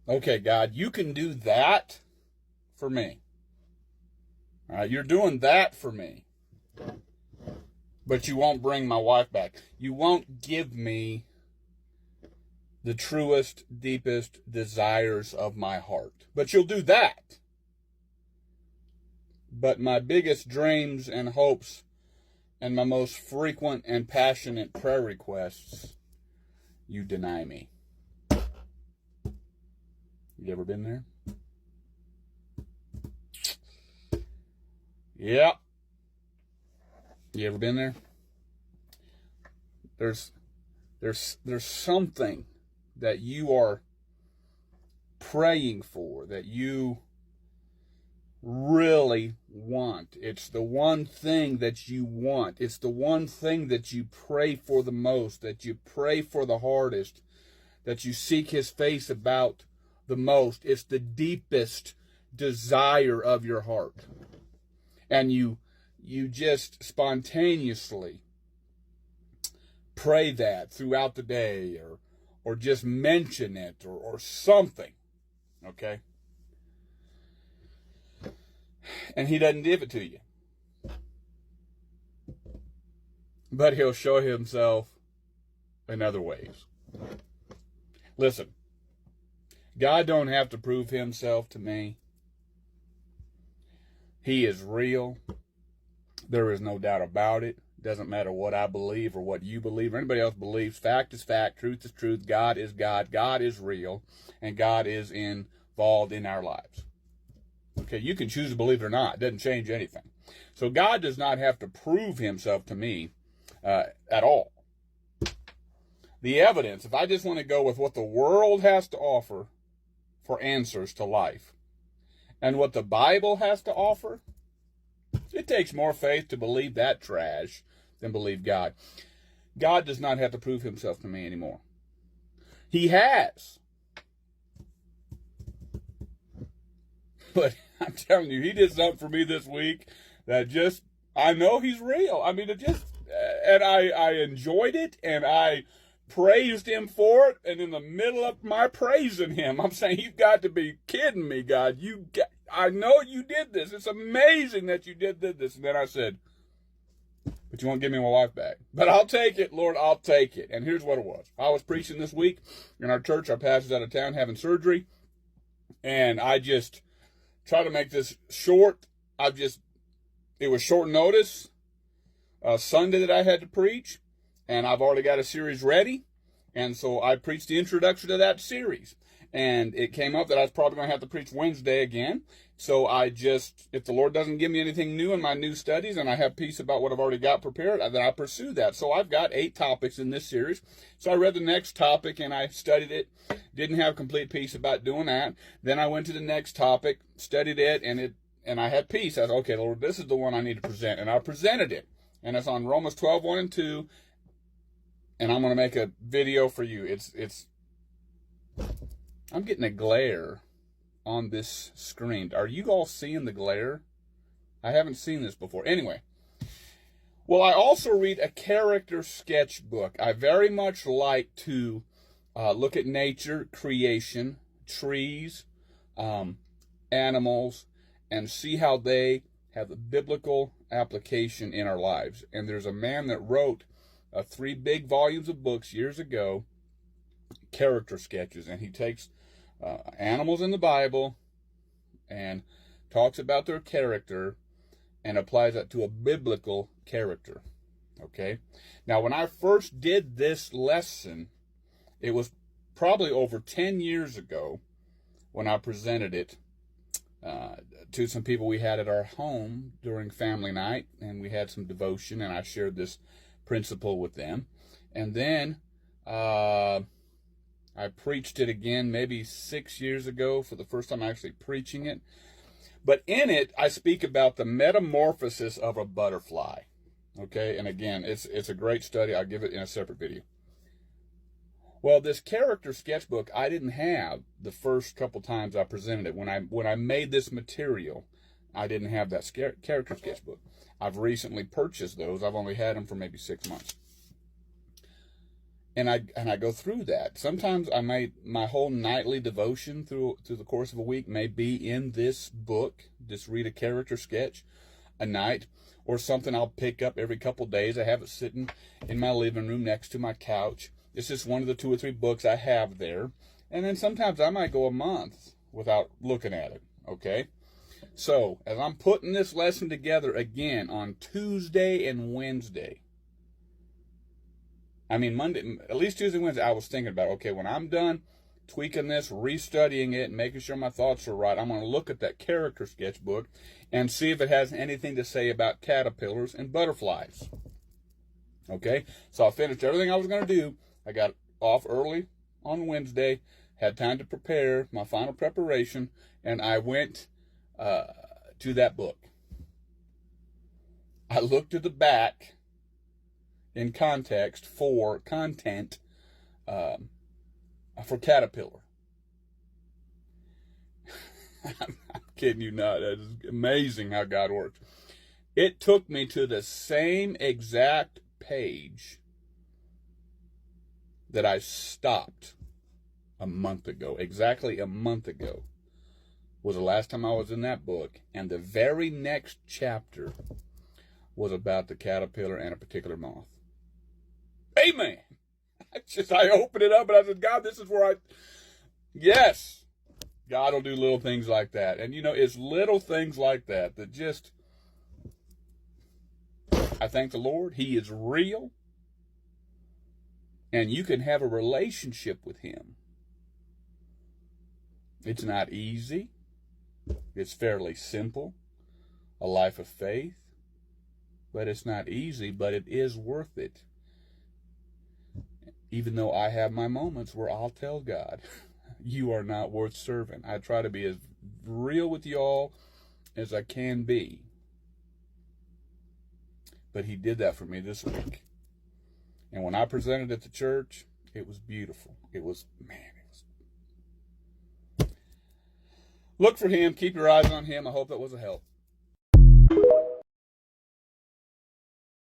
Okay, God, you can do that for me. All right, you're doing that for me. But you won't bring my wife back. You won't give me the truest, deepest desires of my heart. But you'll do that. But my biggest dreams and hopes and my most frequent and passionate prayer requests, you deny me. You ever been there? Yeah. You ever been there? There's something that you are praying for, that you really want. It's the one thing that you want. It's the one thing that you pray for the most, that you pray for the hardest, that you seek his face about the most. It's the deepest desire of your heart. And you just spontaneously pray that throughout the day, or just mention it, or something. Okay? And he doesn't give it to you. But he'll show himself in other ways. Listen, God don't have to prove himself to me. He is real. There is no doubt about it. Doesn't matter what I believe or what you believe or anybody else believes. Fact is fact. Truth is truth. God is God. God is real. And God is involved in our lives. Okay, you can choose to believe it or not. It doesn't change anything. So God does not have to prove himself to me at all. The evidence, if I just want to go with what the world has to offer for answers to life, and what the Bible has to offer, it takes more faith to believe that trash than believe God. God does not have to prove himself to me anymore. He has. But I'm telling you, he did something for me this week that just, I know he's real. I mean, and I enjoyed it, and I praised him for it, and in the middle of my praising him, I'm saying, you've got to be kidding me, God. I know you did this. It's amazing that you did this. And then I said, but you won't give me my wife back. But I'll take it, Lord, I'll take it. And here's what it was. I was preaching this week in our church. Our pastor's out of town having surgery, and I just try to make this short. It was short notice, Sunday that I had to preach, and I've already got a series ready, and so I preached the introduction to that series, and it came up that I was probably going to have to preach Wednesday again, so if the Lord doesn't give me anything new in my new studies, and I have peace about what I've already got prepared, then I pursue that. So I've got 8 topics in this series, so I read the next topic, and I studied it, didn't have complete peace about doing that. Then I went to the next topic, studied it, and I had peace. I said, okay, Lord, this is the one I need to present. And I presented it. And it's on Romans 12, 1 and 2. And I'm going to make a video for you. I'm getting a glare on this screen. Are you all seeing the glare? I haven't seen this before. Anyway. Well, I also read a character sketchbook. I very much like to look at nature, creation, trees, animals, and see how they have a biblical application in our lives. And there's a man that wrote 3 big volumes of books years ago, character sketches, and he takes animals in the Bible and talks about their character and applies that to a biblical character. Okay? Now, when I first did this lesson, it was probably over 10 years ago when I presented it to some people we had at our home during family night, and we had some devotion, and I shared this principle with them. And then I preached it again maybe 6 years ago for the first time actually preaching it. But in it, I speak about the metamorphosis of a butterfly. Okay, and again, it's a great study. I'll give it in a separate video. Well, this character sketchbook I didn't have the first couple times I presented it. When I made this material, I didn't have that character sketchbook. I've recently purchased those. I've only had them for maybe 6 months. And I go through that. Sometimes my whole nightly devotion through the course of a week may be in this book. Just read a character sketch a night, or something I'll pick up every couple days. I have it sitting in my living room next to my couch. It's just one of the 2 or 3 books I have there. And then sometimes I might go a month without looking at it, okay? So, as I'm putting this lesson together again on Tuesday and Wednesday, Monday, at least Tuesday and Wednesday, I was thinking about, okay, when I'm done tweaking this, restudying it, and making sure my thoughts are right, I'm going to look at that character sketchbook and see if it has anything to say about caterpillars and butterflies. Okay? So I finished everything I was going to do. I got off early on Wednesday, had time to prepare my final preparation, and I went to that book. I looked at the back in context for content for caterpillar. I'm kidding you not. It's amazing how God works. It took me to the same exact page that I stopped a month ago. Exactly a month ago was the last time I was in that book. And the very next chapter was about the caterpillar and a particular moth. Amen. I opened it up and I said, God, this is where yes, God will do little things like that. And it's little things like that just, I thank the Lord. He is real. And you can have a relationship with Him. It's not easy. It's fairly simple. A life of faith. But it's not easy, but it is worth it. Even though I have my moments where I'll tell God, you are not worth serving. I try to be as real with y'all as I can be. But He did that for me this week. And when I presented at the church, it was beautiful. Look for Him. Keep your eyes on Him. I hope that was a help.